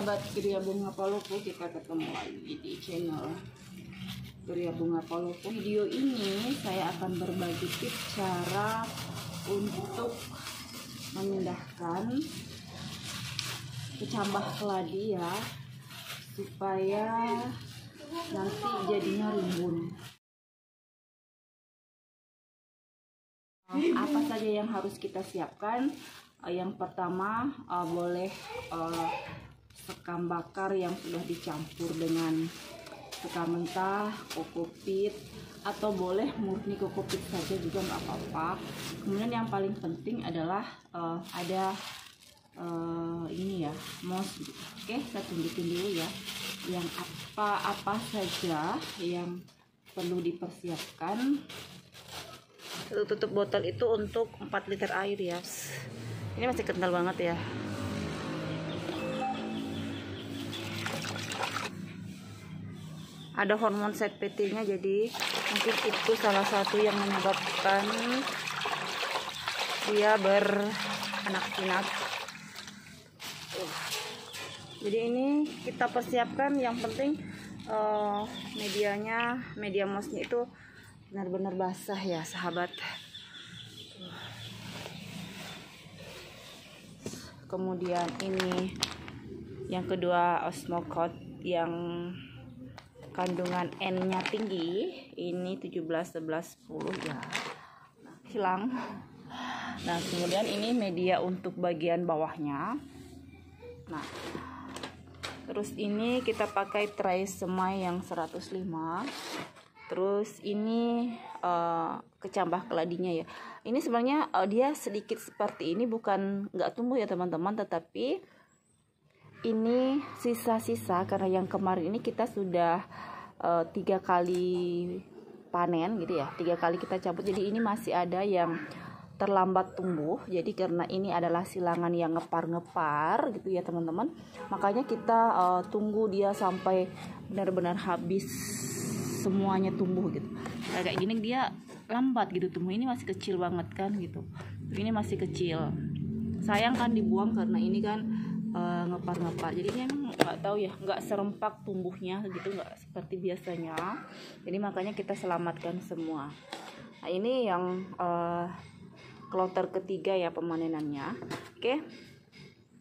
sahabat Geria Bunga Palopo, kita ketemu lagi di channel Geria Bunga Palopo. Video ini saya akan berbagi tips cara untuk memindahkan kecambah keladi ya, supaya nanti jadinya rimbun. Apa saja yang harus kita siapkan? Yang pertama boleh sekam bakar yang sudah dicampur dengan sekam mentah, kokopit, atau boleh murni kokopit saja juga nggak apa-apa. Kemudian yang paling penting adalah ada ini ya, mouse. Oke, saya tunjukin dulu ya yang apa saja yang perlu dipersiapkan. Tutup botol itu untuk 4 liter air ya. Ini masih kental banget ya. Ada hormon CPT-nya, jadi mungkin itu salah satu yang menyebabkan dia beranak pinak. Jadi ini kita persiapkan, yang penting media mouse-nya itu benar-benar basah ya sahabat. Kemudian ini yang kedua, Osmocote yang kandungan N-nya tinggi, ini 17, 11, 10 ya, hilang. Nah kemudian ini media untuk bagian bawahnya. Nah terus ini kita pakai Trisema yang 105. Terus ini kecambah keladinya ya. Ini sebenarnya dia sedikit seperti ini, bukan nggak tumbuh ya teman-teman, tetapi ini sisa-sisa karena yang kemarin ini kita sudah 3 kali panen gitu ya, 3 kali kita cabut. Jadi ini masih ada yang terlambat tumbuh. Jadi karena ini adalah silangan yang ngepar-ngepar gitu ya teman-teman, makanya kita tunggu dia sampai benar-benar habis semuanya tumbuh gitu. Nah, kayak gini dia lambat gitu tumbuh. Ini masih kecil banget kan gitu. Ini masih kecil. Sayang kan dibuang karena ini kan ngepar-ngepar. Jadi ini emang nggak tahu ya, nggak serempak tumbuhnya gitu, nggak seperti biasanya. Jadi makanya kita selamatkan semua. Nah ini yang kloter ketiga ya pemanenannya. Oke.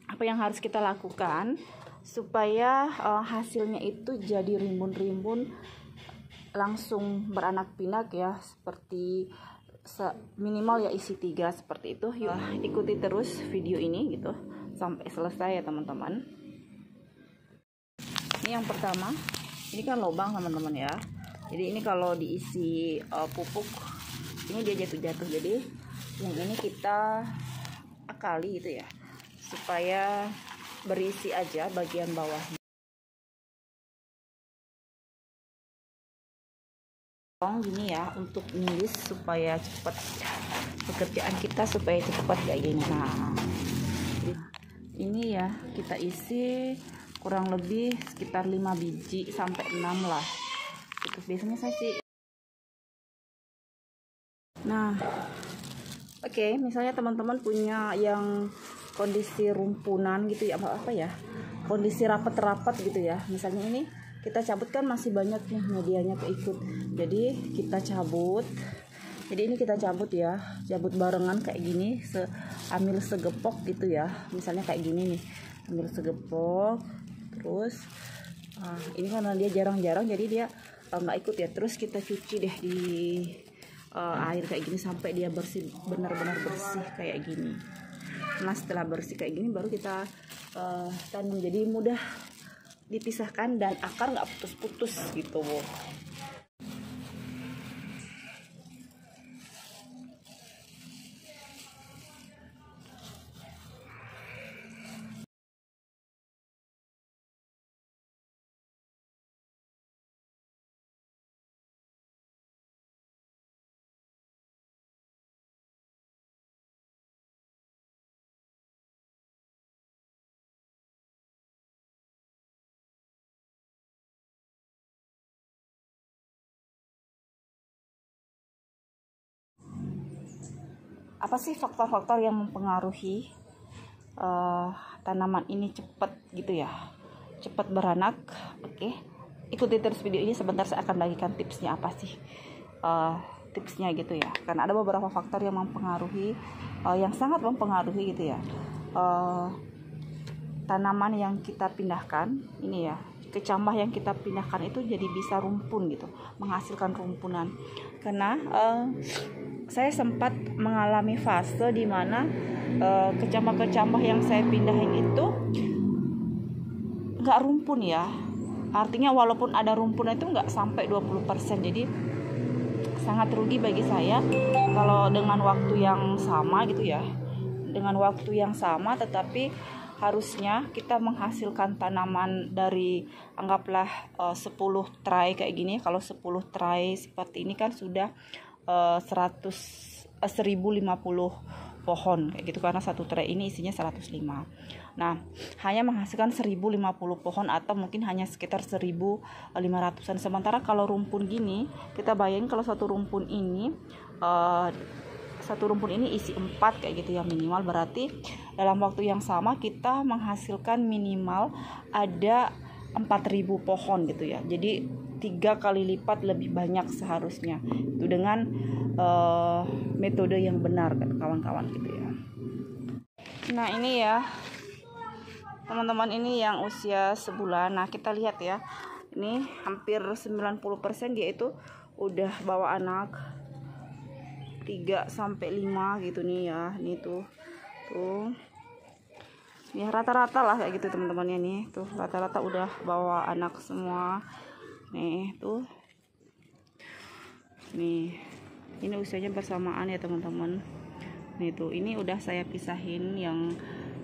Apa yang harus kita lakukan supaya hasilnya itu jadi rimbun-rimbun, langsung beranak pinak ya, seperti minimal ya isi 3 seperti itu. Yuk ikuti terus video ini gitu sampai selesai ya teman-teman. Ini yang pertama, ini kan lubang teman-teman ya. Jadi ini kalau diisi pupuk ini dia jatuh-jatuh. Jadi yang ini kita akali gitu ya, supaya berisi aja bagian bawahnya. Gini ya untuk nulis supaya cepat pekerjaan kita, supaya cepat kayak gini. Nah ini ya kita isi kurang lebih sekitar 5 biji sampai 6 lah itu biasanya saya sih. Nah oke, misalnya teman-teman punya yang kondisi rumpunan gitu ya, apa ya, kondisi rapat-rapat gitu ya. Misalnya ini kita cabut kan masih banyak nih medianya keikut, jadi kita cabut. Jadi ini kita cabut ya, cabut barengan kayak gini, ambil segepok gitu ya. Misalnya kayak gini nih, ambil segepok. Terus ini karena dia jarang-jarang jadi dia nggak ikut ya. Terus kita cuci deh di air kayak gini sampai dia bersih, benar-benar bersih kayak gini. Nah setelah bersih kayak gini baru kita tanam. Jadi mudah dipisahkan dan akar nggak putus-putus gitu. Apa sih faktor-faktor yang mempengaruhi tanaman ini cepat gitu ya? cepat beranak. Oke, ikuti terus video ini, sebentar saya akan bagikan tipsnya apa sih tipsnya gitu ya, karena ada beberapa faktor yang mempengaruhi yang sangat mempengaruhi gitu ya tanaman yang kita pindahkan ini ya, kecambah yang kita pindahkan itu jadi bisa rumpun gitu, menghasilkan rumpunan. Karena saya sempat mengalami fase di mana kecambah-kecambah yang saya pindahin itu nggak rumpun ya, artinya walaupun ada rumpunnya itu nggak sampai 20%. Jadi sangat rugi bagi saya kalau dengan waktu yang sama gitu ya, dengan waktu yang sama tetapi harusnya kita menghasilkan tanaman dari anggaplah 10 tray kayak gini. Kalau 10 tray seperti ini kan sudah 1050 pohon kayak gitu, karena satu tray ini isinya 105. Nah, hanya menghasilkan 1050 pohon atau mungkin hanya sekitar 1500-an. Sementara kalau rumpun gini, kita bayangin kalau satu rumpun ini isi 4 kayak gitu ya minimal, berarti dalam waktu yang sama kita menghasilkan minimal ada 4000 pohon gitu ya. Jadi 3 kali lipat lebih banyak seharusnya itu dengan metode yang benar kan kawan-kawan gitu ya. Nah ini ya teman-teman, ini yang usia sebulan. Nah kita lihat ya, ini hampir 90% dia itu udah bawa anak 3-5 gitu nih ya. Ini tuh ya rata-rata lah kayak gitu teman-temannya nih, tuh rata-rata udah bawa anak semua nih. Tuh nih, ini usianya bersamaan ya teman-teman. Nih tuh, ini udah saya pisahin yang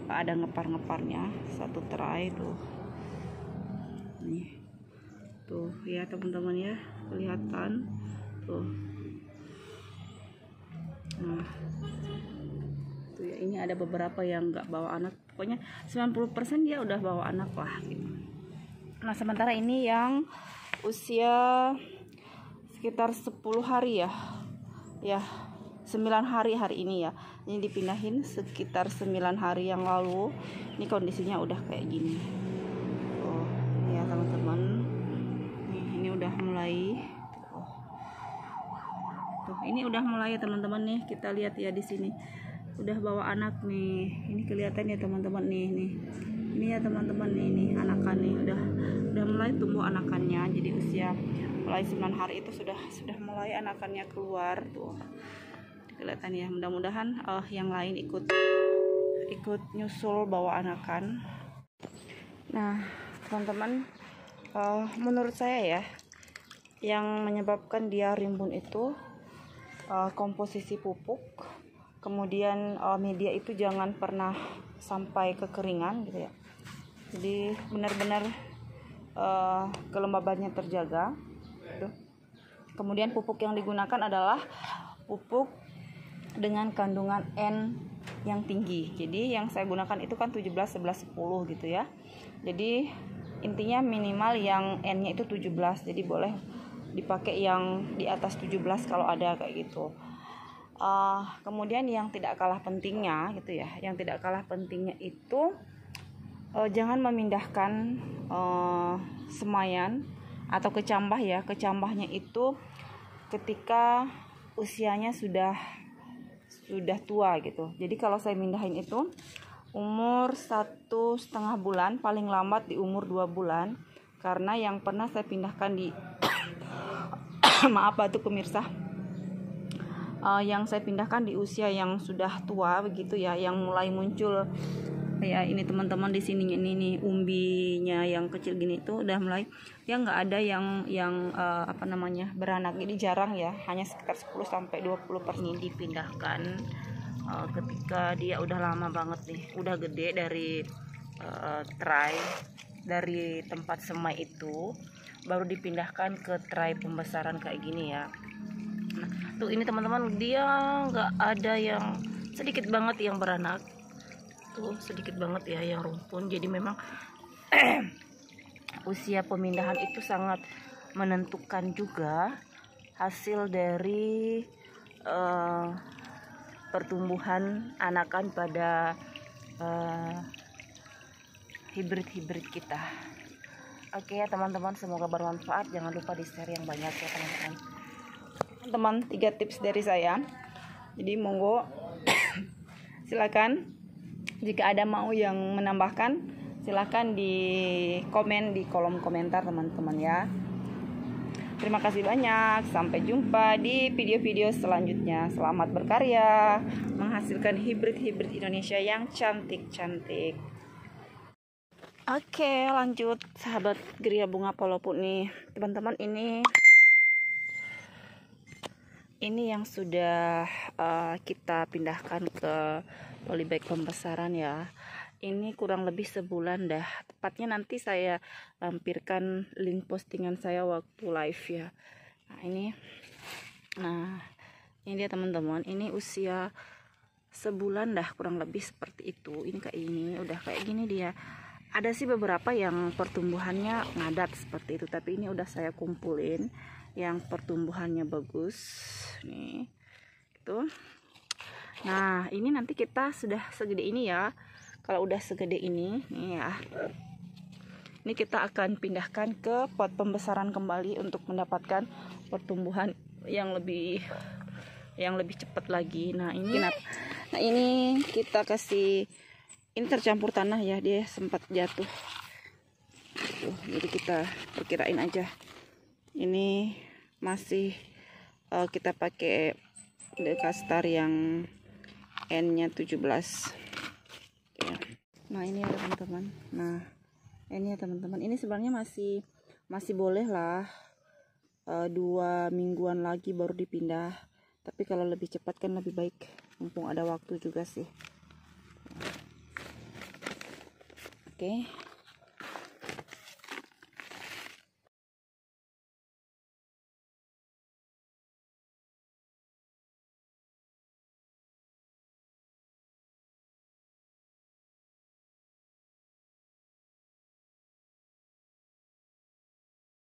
ada ngepar-ngeparnya satu tray tuh. Nih tuh ya teman-teman ya, kelihatan tuh. Nah tuh ya, ini ada beberapa yang nggak bawa anak, pokoknya 90% dia udah bawa anak lah gitu. Nah sementara ini yang usia sekitar 10 hari ya 9 hari hari ini ya, ini dipindahin sekitar 9 hari yang lalu. Ini kondisinya udah kayak gini. Oh ya teman-teman, ini udah mulai tuh, ini udah mulai ya teman-teman nih, kita lihat ya di sini udah bawa anak nih. Ini kelihatan ya teman-teman nih ini ya teman-teman nih anakan nih udah mulai tumbuh anakannya. Jadi usia mulai 9 hari itu sudah mulai anakannya keluar tuh, kelihatan ya. Mudah-mudahan yang lain ikut nyusul bawa anakan. Nah teman-teman, menurut saya ya yang menyebabkan dia rimbun itu komposisi pupuk, kemudian media itu jangan pernah sampai kekeringan gitu ya. Jadi benar-benar kelembabannya terjaga gitu. Kemudian pupuk yang digunakan adalah pupuk dengan kandungan N yang tinggi. Jadi yang saya gunakan itu kan 17, 11, 10 gitu ya. Jadi intinya minimal yang N-nya itu 17. Jadi boleh dipakai yang di atas 17 kalau ada kayak gitu. Kemudian yang tidak kalah pentingnya gitu ya, yang tidak kalah pentingnya itu jangan memindahkan semayan atau kecambah ya. Kecambahnya itu ketika usianya sudah tua gitu. Jadi kalau saya mindahin itu umur 1,5 bulan, paling lambat di umur 2 bulan. Karena yang pernah saya pindahkan di maaf tuh pemirsa, yang saya pindahkan di usia yang sudah tua begitu ya, yang mulai muncul ya ini teman-teman di sini ini nih umbinya yang kecil gini tuh udah mulai ya nggak ada yang beranak. Jadi jarang ya, hanya sekitar 10-20% dipindahkan ketika dia udah lama banget nih, udah gede dari tray, dari tempat semai itu baru dipindahkan ke tray pembesaran kayak gini ya. Nah tuh ini teman-teman, dia nggak ada yang, sedikit banget yang beranak tuh, sedikit banget ya yang rumpun. Jadi memang usia pemindahan itu sangat menentukan juga hasil dari pertumbuhan anakan pada hibrid kita. Oke ya teman-teman, semoga bermanfaat. Jangan lupa di share yang banyak ya teman-teman. Teman, 3 tips dari saya. Jadi monggo silakan jika ada mau yang menambahkan, silakan di komen di kolom komentar teman-teman ya. Terima kasih banyak. Sampai jumpa di video-video selanjutnya. Selamat berkarya, menghasilkan hibrid-hibrid Indonesia yang cantik-cantik. Oke, lanjut sahabat geria bunga poloput nih. Teman-teman, ini yang sudah kita pindahkan ke polybag pembesaran ya. Ini kurang lebih sebulan dah. Tepatnya nanti saya lampirkan link postingan saya waktu live ya. Nah ini dia teman-teman. Ini usia sebulan dah kurang lebih seperti itu. Ini kayak ini, udah kayak gini dia. Ada sih beberapa yang pertumbuhannya ngadat seperti itu, tapi ini udah saya kumpulin yang pertumbuhannya bagus nih. Gitu. Nah ini nanti kita sudah segede ini ya. Kalau udah segede ini nih ya, ini kita akan pindahkan ke pot pembesaran kembali untuk mendapatkan pertumbuhan yang lebih cepat lagi. Nah ini kita kasih, ini tercampur tanah ya, dia sempat jatuh. Jadi kita perkirain aja. Ini masih kita pakai dekastar yang N-nya 17. Ya. Nah ini ya teman-teman. Nah ini ya teman-teman. Ini sebenarnya masih boleh lah. 2 mingguan lagi baru dipindah. Tapi kalau lebih cepat kan lebih baik. Mumpung ada waktu juga sih. Oke.